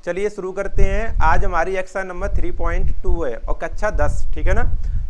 चलिए शुरू करते हैं। आज हमारी एक्सरसाइज नंबर 3.2 है और कक्षा 10, ठीक है ना।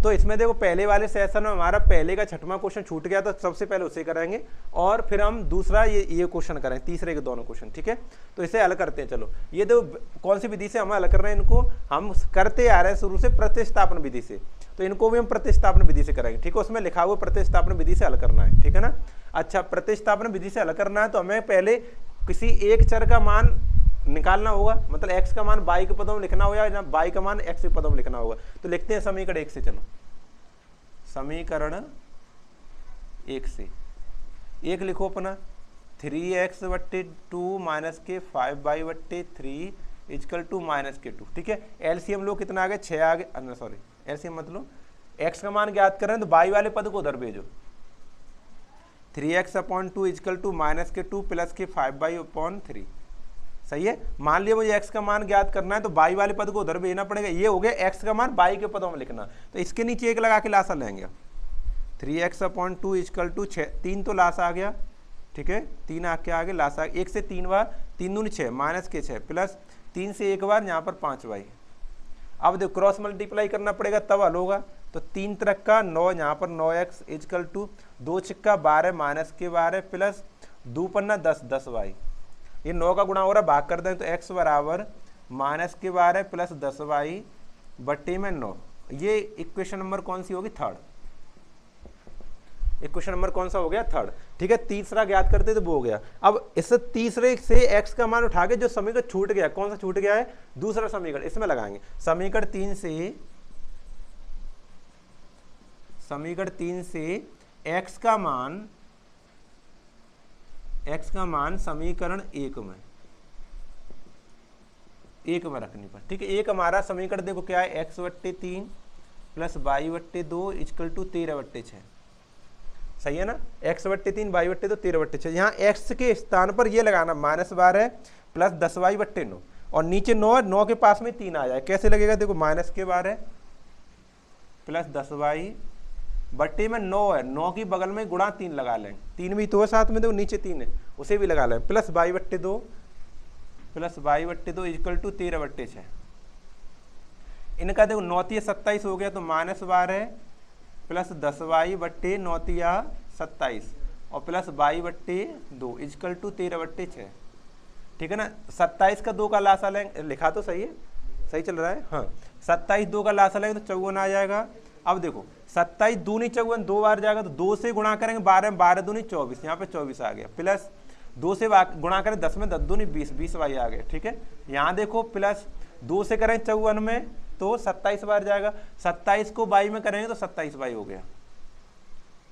तो इसमें देखो पहले वाले सेशन में हमारा पहले का 6वां क्वेश्चन छूट गया, तो सबसे पहले उसे करेंगे और फिर हम दूसरा ये क्वेश्चन करेंगे, तीसरे के दोनों क्वेश्चन, ठीक है। तो इसे हल करते हैं। चलो ये देखो कौन सी विधि से हम हल कर रहे हैं, इनको हम करते आ रहे हैं शुरू से प्रतिस्थापन विधि से, तो इनको भी हम प्रतिस्थापन विधि से करेंगे, ठीक है। उसमें लिखा हुआ प्रतिस्थापन विधि से हल करना है, ठीक है ना। अच्छा, प्रतिस्थापन विधि से हल करना है तो हमें पहले किसी एक चर का मान निकालना होगा, मतलब x का मान y के पदों में लिखना होगा या y का मान x के पदों में लिखना होगा। तो लिखते हैं समीकरण 1 से। चलो समीकरण 1 से एक लिखो अपना 3x/2 माइनस के 5y/3 इक्वल टू माइनस के 2, ठीक है। एलसीएम लो कितना आ गया, 6 आ गया, सॉरी एलसीएम मतलब x का मान ज्ञात कर रहे हैं तो y वाले पद को उधर भेजो। 3x/2 इक्वल टू माइनस के 2 प्लस के 5y/3, सही है। मान लिया मुझे x का मान ज्ञात करना है तो y वाले पद को उधर भेजना पड़ेगा। ये हो गया x का मान y के पदों में लिखना, तो इसके नीचे एक लगा के लासा लेंगे। 3x/2 इक्वल टू 6, 3 तो लासा आ गया, ठीक है। 3 आके आगे लासा 1 से 3 बार, 3 दूनी 6 माइनस के 6 प्लस 3 से 1 बार, यहाँ पर 5y। अब देखो क्रॉस मल्टीप्लाई करना पड़ेगा तब हल होगा। तो 3 त्रिक का 9, यहाँ पर 9x इक्वल टू 2 छिक्का 12 माइनस के 12 प्लस 2 पन्ना 10, 10y। ये 9 का गुणा हो रहा, भाग कर दें तो x बराबर माइनस के 12 प्लस 10y बट्टे में 9। ये इक्वेशन नंबर कौन सी होगी, थर्ड। इक्वेशन नंबर कौन सा हो गया, थर्ड, ठीक है। तीसरा ज्ञात करते तो वो हो गया। अब इस तीसरे से x का मान उठा के जो समीकरण छूट गया, कौन सा छूट गया है, दूसरा समीकरण, इसमें लगाएंगे। समीकरण 3 से x का मान समीकरण 1 में रखने पर, ठीक है। एक हमारा समीकरण देखो क्या है, x/3 plus y/2 equal to 13/6, सही है ना। x/3 y/2 13/6। यहाँ x के स्थान पर ये लगाना -12 प्लस 10y/9 और नीचे 9 है, 9 के पास में 3 आ जाए। कैसे लगेगा, देखो माइनस के 12 प्लस 10y बट्टे में 9 है, 9 की बगल में गुणा 3 लगा लें, 3 भी तो है साथ में, देखो नीचे 3 है उसे भी लगा लें, प्लस y/2 इक्वल टू 13/6। इनका देखो 9 × 27 हो गया, तो -12 प्लस 10y बट्टे 9 × 27 और प्लस y/2 इक्वल टू 13/6, ठीक है ना। 27 का 2 का लासा लेंगे, लिखा तो सही है, सही चल रहा है, हाँ। 27 2 का लासा लेंगे तो 54 आ जाएगा। अब देखो 27 दूनी 54 2 बार जाएगा, तो 2 से गुणा करेंगे 12 12 दूनी 24, यहाँ पे 24 आ गया, प्लस 2 से गुणा करें 10 में 10 दूनी 20, 20y आ गया, ठीक है। यहाँ देखो प्लस 2 से करें 54 में तो 27 बार जाएगा, 27 को y में करेंगे तो 27y हो गया,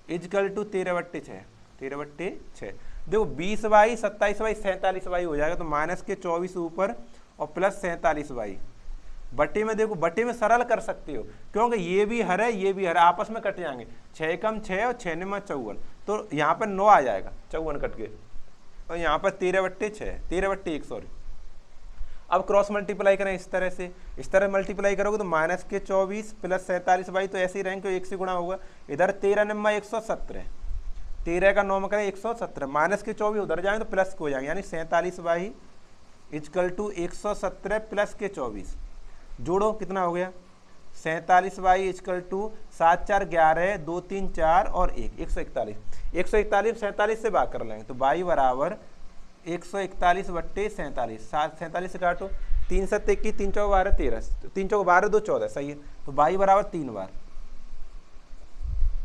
इक्वल टू 13/6, 13/6। देखो 20y 27y 47y हो जाएगा, तो माइनस के 24 ऊपर और प्लस 47y बट्टे में, देखो बट्टे में सरल कर सकते हो क्योंकि ये भी हर है, ये भी हर है, आपस में कट जाएंगे। 6 कम 6 और 6 में 54, तो यहाँ पर 9 आ जाएगा, 54 कट के, और यहाँ पर 13/6, 13/1, सॉरी। अब क्रॉस मल्टीप्लाई करें इस तरह से, इस तरह मल्टीप्लाई करोगे तो माइनस के 24 प्लस 47y, तो ऐसे ही रहेंगे, 1 से गुणा होगा। इधर 13 9 117, 13 का 9 में करें 117, माइनस के 24 उधर जाएंगे तो प्लस के हो जाएंगे, यानी 47y इक्वल टू 117 प्लस के 24, जोड़ो कितना हो गया, 47y इक्वल टू 7 4 11 2 3 4 और 1 141, 141 47 से भाग कर लेंगे तो y बराबर 141/47, 47 से काटो, 3 7 21 3 4 12 13, 3 4 12 2 14, सही है। तो y बराबर 3 बार,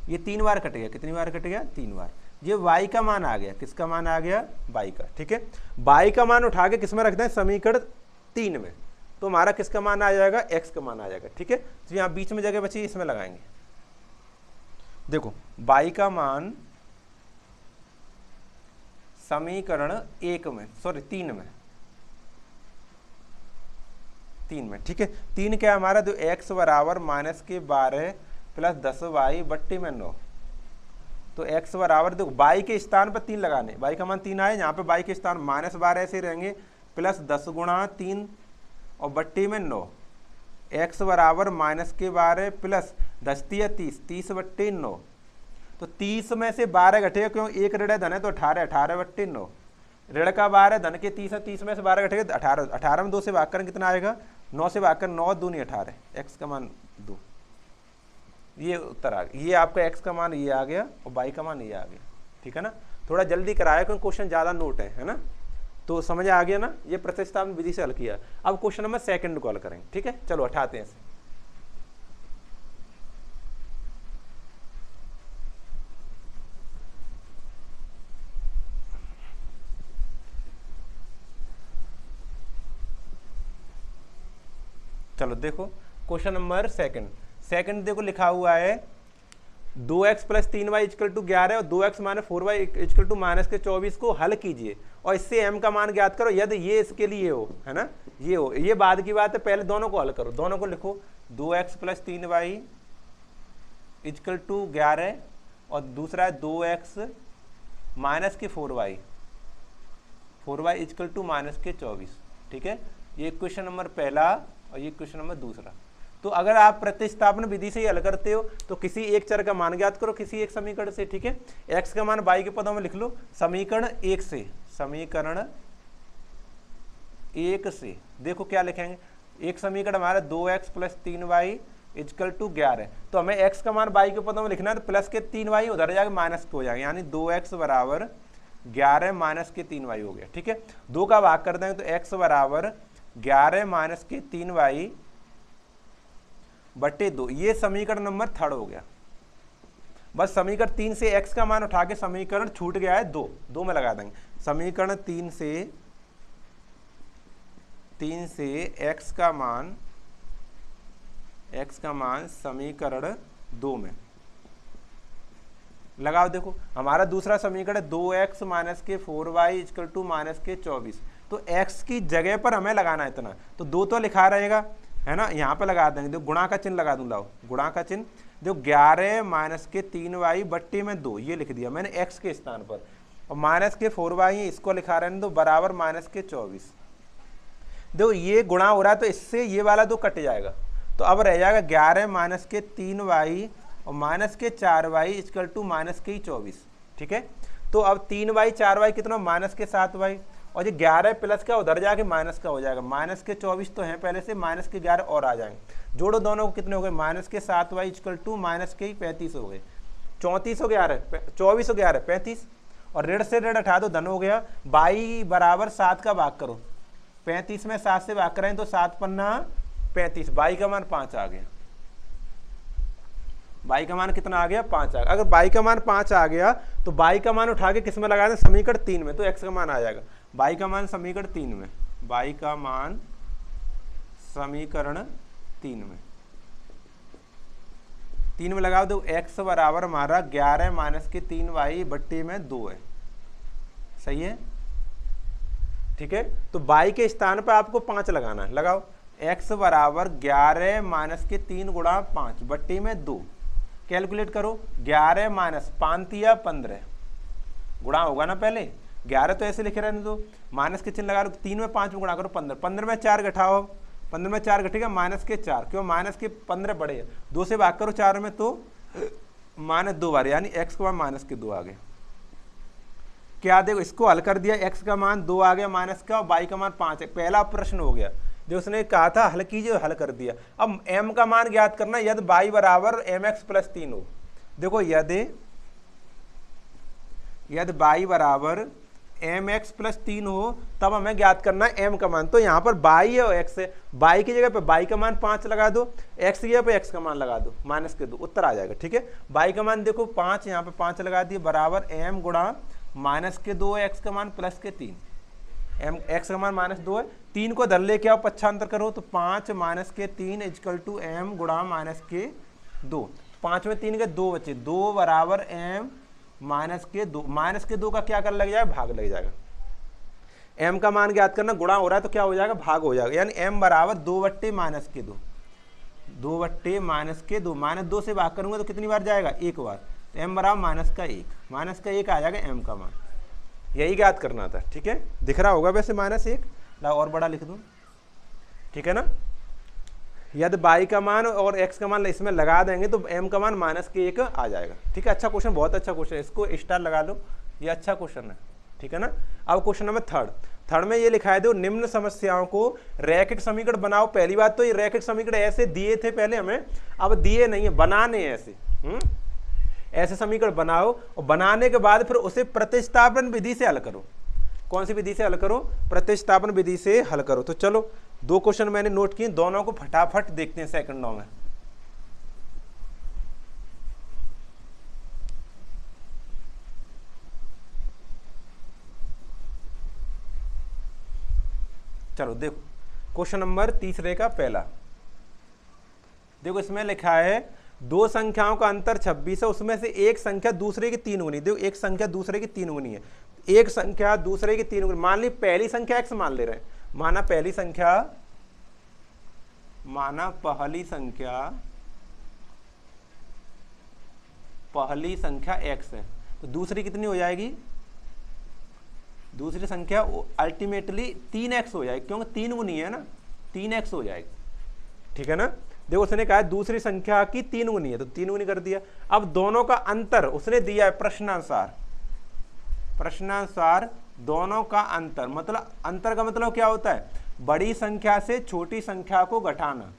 ये 3 बार कट गया, कितनी बार कट गया, 3 बार। ये y का मान आ गया, किसका मान आ गया, y का, ठीक है। y का मान उठा के किसमें रख दें, समीकरण 3 में, तो हमारा किसका मान आ जाएगा, x का मान आ जाएगा, ठीक है। तो यहाँ बीच में जगह बची, इसमें लगाएंगे। देखो y का मान समीकरण 1 में, सॉरी 3 में, ठीक है। 3 क्या हमारा, तो x बराबर माइनस के 12 प्लस 10y बट्टे में 9, तो x बराबर, देखो y के स्थान पर 3 लगाने, y का मान 3 आए, यहाँ पे y के स्थान -12 ऐसे रहेंगे, प्लस 10 गुणा 3 और बट्टी में 9, x बराबर माइनस के 12 प्लस 10 × 30, 30/9, तो 30 में से 12 घटेगा क्यों, एक ऋण धन है तो 18, 18/9 ऋण का 12 धन के 30 है, 30 में से 12 घटेगा 18, 18 में 2 से भाग करें कितना आएगा 9 से भाग कर 9 दूनी 18, x का मान 2, ये उत्तर आ गया। ये आपका x का मान ये आ गया और y का मान ये आ गया, ठीक है ना। थोड़ा जल्दी कराया क्योंकि क्वेश्चन ज़्यादा नोट है ना, तो समझ आ गया ना। ये प्रतिस्थापन विधि से हल किया। अब क्वेश्चन नंबर 2 को हल करेंगे, ठीक है। चलो हटाते हैं इसे। चलो देखो क्वेश्चन नंबर 2 देखो लिखा हुआ है 2x plus 3y equal to 11 और 2x minus 4y equal to minus के 24 को हल कीजिए और इससे m का मान ज्ञात करो यदि ये इसके लिए हो, है ना, ये हो। ये बाद की बात है, पहले दोनों को हल करो। दोनों को लिखो 2x plus 3y equal to 11 और दूसरा है 2x माइनस के 4y इक्वल टू माइनस के 24, ठीक है। ये क्वेश्चन नंबर पहला और ये क्वेश्चन नंबर दूसरा। तो अगर आप प्रतिस्थापन विधि से ही हल करते हो तो किसी एक चर का मान ज्ञात करो किसी एक समीकरण से, ठीक है। x का मान y के पदों में लिख लो समीकरण 1 से, समीकरण 1 से देखो क्या लिखेंगे। एक समीकरण हमारा 2x plus 3y equal to 11, तो हमें x का मान y के पदों में लिखना है, तो प्लस के 3y उधर जाके माइनस हो जाएगा, यानी 2x बराबर 11 माइनस के 3y हो गया, ठीक है। 2 का भाग कर देंगे तो x बराबर 11 माइनस के 3y बटे 2, ये समीकरण नंबर 3 हो गया। बस समीकरण 3 से x का मान उठा के समीकरण छूट गया है 2 में लगा देंगे। समीकरण 3 से x का मान समीकरण 2 में लगाओ। देखो हमारा दूसरा समीकरण 2x माइनस के 4y इक्वल टू माइनस के 24, तो x की जगह पर हमें लगाना है इतना, तो 2 तो लिखा रहेगा, है ना। यहाँ पे लगा देंगे, देखो गुणा का चिन्ह लगा दूं, लाओ गुणा का चिन्ह। देखो 11 माइनस के 3y बट्टी में 2, ये लिख दिया मैंने x के स्थान पर, और माइनस के 4y इसको लिखा रहने दो बराबर माइनस के 24। देखो ये गुणा हो रहा है तो इससे ये वाला 2 कट जाएगा, तो अब रह जाएगा 11 माइनस के 3y और माइनस के 4y इक्वल टू माइनस के 24, ठीक है। तो अब 3y 4y कितना माइनस के 7y, और ये 11 प्लस का उधर जाके माइनस का हो जाएगा, माइनस के 24 तो हैं पहले से, माइनस के 11 और आ जाएंगे। जोड़ो दोनों को, कितने हो गए माइनस के 7y इक्वल टू माइनस के 35 हो गए। 34 हो 11 24 हो 11 35, और ऋण से ऋण हटा दो धन हो गया। y बराबर 7 का भाग करो, 35 में 7 से भाग करें तो 7 पन्ना 35, y का मान 5 आ गया। y का मान कितना आ गया 5 आ गया। अगर y का मान 5 आ गया तो y का मान उठा के किस में लगा दें समीकरण 3 में, तो x का मान आ जाएगा। y का मान समीकरण 3 में, y का मान समीकरण 3 में लगाओ। दो x बराबर हमारा 11 माइनस के 3y बट्टे में 2 है, सही है, ठीक है। तो y के स्थान पर आपको 5 लगाना है, लगाओ। x बराबर 11 माइनस के 3 गुणा 5 बट्टे में 2, कैलकुलेट करो। 11 माइनस 5 या 15 गुणा होगा ना, पहले 11 तो ऐसे लिखे रहने दो, माइनस के चिन्ह लगा लो, 3 में 5 में गुणा करो 15, 15 में 4 घटाओ, 15 में 4 घटेगा माइनस के 4, क्यों माइनस के 15 बड़े है, 2 से भाग करो 4 में तो माइनस 2 बार, यानी x का मान माइनस के 2 आ गए। क्या देखो इसको हल कर दिया, x का मान 2 आ गया माइनस का, और y का मान 5 है। पहला प्रश्न हो गया जो उसने कहा था हल कीजिए, हल कर दिया। अब m का मान ज्ञात करना, यदि y बराबर mx प्लस 3 हो। देखो यदि y बराबर mx प्लस 3 हो तब हमें ज्ञात करना है m का मान। तो यहाँ पर y है और x है, y की जगह पे y का मान 5 लगा दो, x की जगह पे x का मान लगा दो माइनस के 2, उत्तर आ जाएगा, ठीक है। y का मान देखो 5, यहाँ पे 5 लगा दिए, बराबर m गुणा माइनस के 2 है, x का मान प्लस के 3, x का मान माइनस 2 है। 3 को धर लेके आओ, पक्षांतर करो तो 5 माइनस के 3 इक्वल टू m गुणा माइनस के 2, 5 में 3 के 2 बचे, 2 बराबर m माइनस के 2, माइनस के 2 का क्या कर लग जाएगा भाग लग जाएगा। m का मान ज्ञात करना, गुणा हो रहा है तो क्या हो जाएगा भाग हो जाएगा, यानी m बराबर 2 बट्टे माइनस के 2, 2 बट्टे माइनस के 2, माइनस 2 से भाग करूंगा तो कितनी बार जाएगा एक बार, तो m बराबर माइनस का 1, माइनस का 1 आ जाएगा m का मान, यही ज्ञात करना था, ठीक है। दिख रहा होगा वैसे माइनस 1, ला और बड़ा लिख दूं, ठीक है ना। यदि y का मान और x का मान इसमें लगा देंगे तो m का मान माइनस के 1 आ जाएगा, ठीक है। अच्छा क्वेश्चन, बहुत अच्छा क्वेश्चन है, इसको स्टार लगा लो, ये अच्छा क्वेश्चन है, ठीक है। ठीक है ना। अब क्वेश्चन नंबर थर्ड में ये लिखा है, दो निम्न समस्याओं को रैखिक समीकरण बनाओ। पहली बात तो ये रैखिक समीकरण ऐसे दिए थे पहले हमें, अब दिए नहीं है, बनाने ऐसे ऐसे समीकरण बनाओ और बनाने के बाद फिर उसे प्रतिस्थापन विधि से हल करो। कौन सी विधि से हल करो? प्रतिस्थापन विधि से हल करो। तो चलो 2 क्वेश्चन मैंने नोट किए, दोनों को फटाफट देखते हैं सेकंडों में। चलो देखो क्वेश्चन नंबर तीसरे का पहला, देखो इसमें लिखा है 2 संख्याओं का अंतर 26 है, उसमें से एक संख्या दूसरे की 3 गुनी। देखो एक संख्या दूसरे की 3 गुनी है, एक संख्या दूसरे की 3 गुनी। मान ली पहली संख्या x मान ले रहे हैं, माना पहली संख्या x है, तो दूसरी कितनी हो जाएगी? दूसरी संख्या अल्टीमेटली 3x हो जाएगी, क्योंकि 3 गुनी है ना, 3x हो जाएगी, ठीक है ना। देखो उसने कहा दूसरी संख्या की 3 गुनी है, तो 3 गुनी कर दिया। अब दोनों का अंतर उसने दिया है प्रश्नानुसार दोनों का अंतर, मतलब अंतर का मतलब क्या होता है? बड़ी संख्या से छोटी संख्या को घटाना,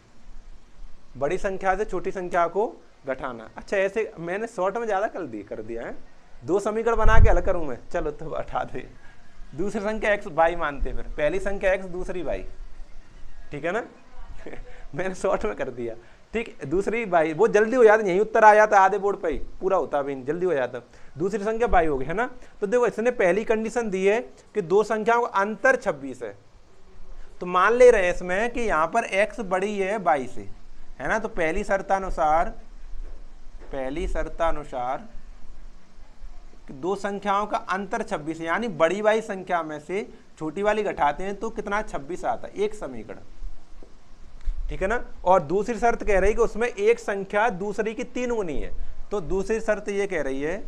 बड़ी संख्या से छोटी संख्या को घटाना। अच्छा ऐसे मैंने शॉर्ट में ज्यादा कर दिया है, 2 समीकरण बना के हल करूं मैं। चलो तो हटा दे, दूसरी संख्या x y मानते, फिर पहली संख्या x दूसरी y, ठीक है ना मैंने शॉर्ट में कर दिया, ठीक। दूसरी y, वो जल्दी हो जाता, यही उत्तर आ जाता आधे बोर्ड पे ही, पूरा होता भी जल्दी हो जाता। दूसरी संख्या y हो गई है ना। तो देखो इसने पहली कंडीशन दी है कि 2 संख्याओं का अंतर 26 है, तो मान ले रहे हैं इसमें कि यहाँ पर x बड़ी है y से, है ना। तो पहली शर्तानुसार 2 संख्याओं का अंतर 26 है, यानी बड़ी वाली संख्या में से छोटी वाली घटाते हैं तो कितना? 26 आता है, एक समीकरण, ठीक है ना। और दूसरी शर्त कह रही है कि उसमें एक संख्या दूसरी की 3 गुनी है, तो दूसरी शर्त ये कह रही है,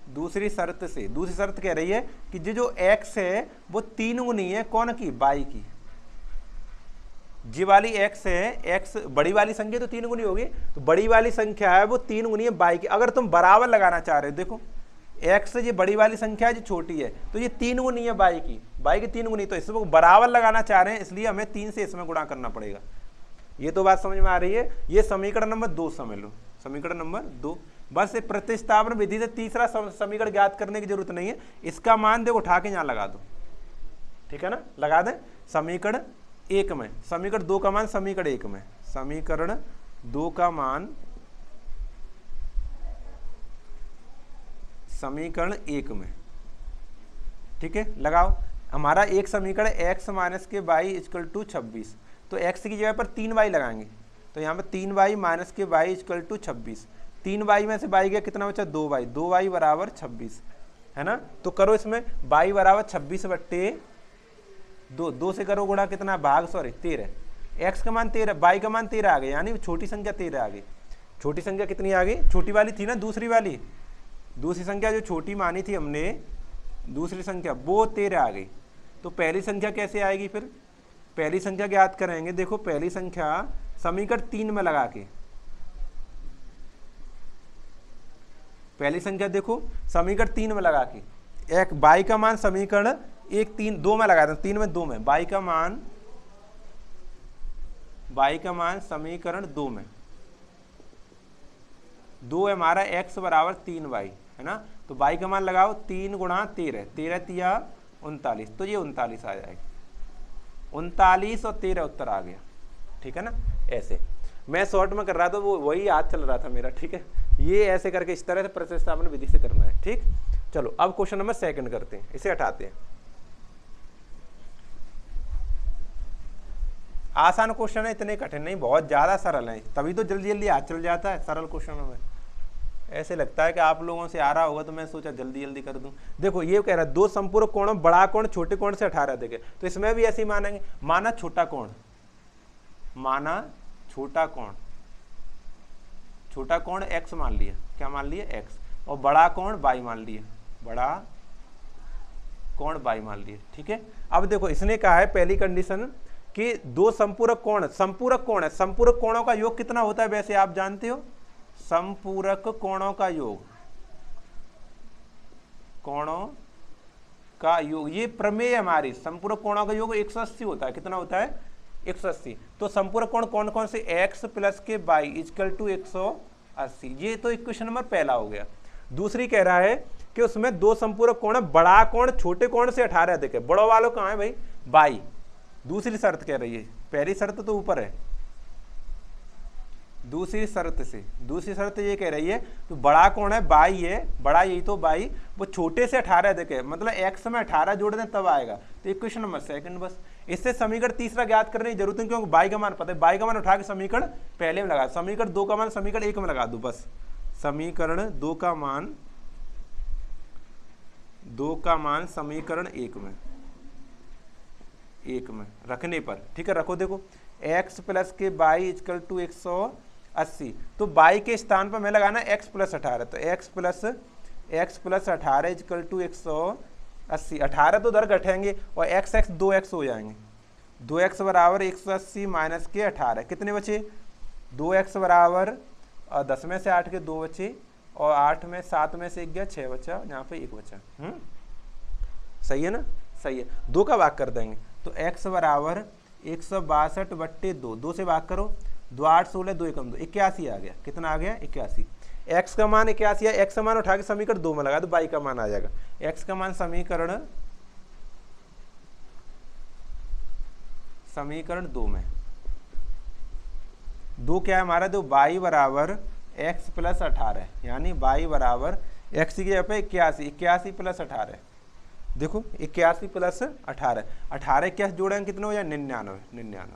दूसरी शर्त कह रही है कि जो x है वो 3 गुनी है, कौन की? y की। जी वाली x है, x बड़ी वाली संख्या तो 3 गुनी होगी, तो बड़ी वाली संख्या है वो 3 गुनी है y की। अगर तुम बराबर लगाना चाह रहे हो, देखो x ये बड़ी वाली संख्या है जो छोटी है, तो ये 3 गुनी है y की 3 गुनी, तो इसको बराबर लगाना चाह रहे हैं, इसलिए हमें 3 से इसमें गुणा करना पड़ेगा। ये तो बात समझ में आ रही है। ये समीकरण नंबर 2 समझ लो, समीकरण नंबर 2। बस प्रतिस्थापन विधि से तीसरा समीकरण ज्ञात करने की जरूरत नहीं है, इसका मान देखो उठा के यहाँ लगा दो, ठीक है ना। लगा दें समीकरण 1 में, समीकरण 2 का मान समीकरण 1 में, समीकरण 2 का मान समीकरण 1 में, ठीक है। लगाओ, हमारा एक समीकरण x माइनस के y इक्वल टू 26, तो x की जगह पर 3y लगाएंगे, तो यहाँ पर 3y माइनस के y इक्वल टू 26, 3y में से y गया कितना बचा? 2y बराबर 26, है ना। तो करो इसमें y बराबर 26 बट्टे 2 से करो गुणा, कितना भाग 13, x का मान 13, y का मान 13 आ गया, यानी छोटी संख्या 13 आ गई। छोटी संख्या कितनी आ गई? छोटी वाली थी ना, दूसरी वाली, दूसरी संख्या जो छोटी मानी थी हमने, दूसरी संख्या वो 13 आ गई। तो पहली संख्या कैसे आएगी? फिर पहली संख्या ज्ञात करेंगे। देखो पहली संख्या समीकरण 3 में लगा के, पहली संख्या देखो समीकरण 3 में लगा के, एक y का मान समीकरण 2 में लगा दें, 3 में 2 में y का मान समीकरण 2 में, 2 है हमारा x बराबर 3y, है ना। तो y का मान लगाओ 3 गुणा 13, 13 तिया 39, तो ये 39 आ जाएगा, 39 और 13 उत्तर आ गया, ठीक है ना। ऐसे मैं शॉर्ट में कर रहा था, वो वही याद चल रहा था मेरा, ठीक है। ये ऐसे करके इस तरह से प्रतिस्थापन विधि से करना है, ठीक। चलो अब क्वेश्चन नंबर 2 करते हैं, इसे हटाते हैं। आसान क्वेश्चन है, इतने कठिन नहीं, बहुत ज्यादा सरल है, तभी तो जल्दी जल्दी याद चल जाता है सरल क्वेश्चनों में। ऐसे लगता है कि आप लोगों से आ रहा होगा, तो मैं सोचा जल्दी जल्दी कर दूं। देखो ये कह रहा है 2 संपूरक कोण, बड़ा कोण छोटे कोण से 18 देखे, तो इसमें भी ऐसे ही मानेंगे। माना छोटा कोण x मान लिया, क्या मान लिया? x, और बड़ा कोण y मान लिया, बड़ा कोण y मान लिया, ठीक है। अब देखो इसने कहा है पहली कंडीशन कि 2 संपूरक कोण है, संपूरक कोणों का योग कितना होता है? वैसे आप जानते हो, संपूरक कोणों का योग कोणों का योग, ये प्रमेय है हमारी, संपूरक कोणों का योग 180 होता है। कितना होता है? 180। तो संपूरक कोण कौन कौन से? x प्लस के y इक्वल टू 180। ये तो इक्वेशन नंबर पहला हो गया। दूसरी कह रहा है कि उसमें दो संपूरक कोण है, बड़ा कोण छोटे कोण से 18 अधिक है। बड़ों वालों कहाँ है भाई? बाई। दूसरी शर्त कह रही है, पहली शर्त तो ऊपर है, दूसरी शर्त ये कह रही है तो बड़ा कौन है? बाई है, बड़ा यही तो बाई, वो छोटे से 18 अधिक है, मतलब x में 18 जोड़ दें तब आएगा। तो इक्वेशन नंबर सेकंड बस। इससे समीकरण तीसरा ज्ञात करने की जरूरत नहीं, क्योंकि बाई का मान पता है। बाई का मान उठा के समीकरण पहले में लगा, समीकरण 2 का मान समीकरण 1 में लगा दो बस। समीकरण 2 का मान समीकरण 1 में रखने पर, ठीक है, रखो। देखो x प्लस के बाई इक्वल टू 180, तो बाई के स्थान पर मैं लगाना x प्लस 18, तो x प्लस 18 इक्वल टू 180। 18 तो उधर घटेंगे और x 2x हो जाएंगे। 2x बराबर 180 माइनस के 18, कितने बचे? 2x बराबर 10 में से 8 के 2 बचे, और 8 में 7 में से 1 गया, 6 बचा, यहाँ पे 1 बचा। सही है ना? सही है। 2 का भाग कर देंगे, तो x बराबर 162/2, 2 से भाग करो, 2 8 16, 2 1 2, 81 आ गया। कितना आ गया? 81। x का मान 81 है, x का मान उठा के समीकरण 2 में लगा दो, y का मान आ जाएगा। x का मान समीकरण 2 में, 2 क्या है हमारा? दो y बराबर x प्लस 18, यानी y बराबर x की जगह पे 81 प्लस 18। देखो 81 प्लस 18, 18 क्या जोड़ेंगे कितने हो जाए? 99।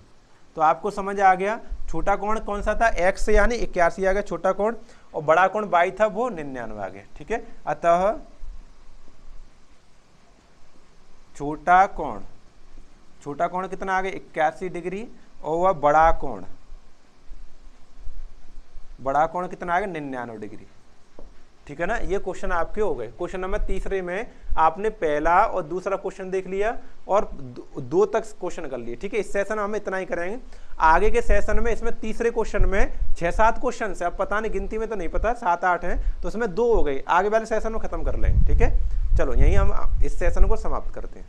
तो आपको समझ आ गया छोटा कोण कौन सा था? x यानी 81 आ गया छोटा कोण, और बड़ा कोण y था वो 99 आ गया। ठीक है, अतः छोटा कोण कितना आ गया? 81 डिग्री, और वह बड़ा कोण कितना आ गया? 99 डिग्री। ठीक है ना? ये क्वेश्चन आपके हो गए। क्वेश्चन नंबर तीसरे में आपने पहला और दूसरा क्वेश्चन देख लिया और 2 तक क्वेश्चन कर लिए। ठीक है, इस सेशन में हम इतना ही करेंगे। आगे के सेशन में इसमें तीसरे क्वेश्चन में 6-7 क्वेश्चन है, अब पता नहीं गिनती में तो नहीं पता, 7-8 हैं, तो उसमें 2 हो गई। आगे वाले सेशन में खत्म कर लेंगे। ठीक है, चलो यहीं हम इस सेशन को समाप्त करते हैं।